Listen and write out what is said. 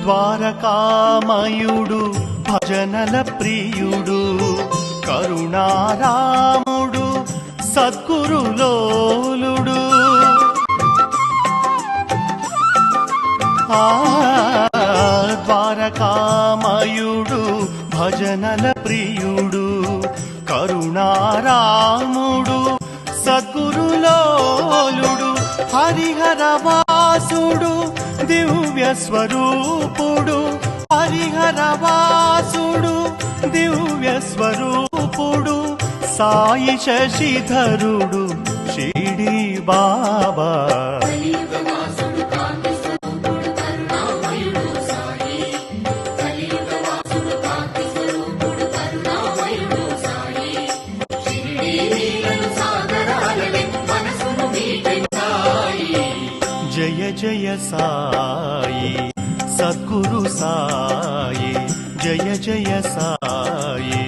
ద్వారకామయుడు భజనల ప్రియుడు కరుణారాముడు సద్గురులోలుడు ద్వారకామయుడు భజనల ప్రియుడు కరుణారాముడు సద్గురులోలుడు హరిహరవాసుడు దివ్య స్వరూపుడు హరిహరవాసుడు దివ్య స్వరూపుడు సాయి శశిధరుడు షిరిడి బాబా జయ జయ సాయి సద్గురు సాయి జయ జయ సాయి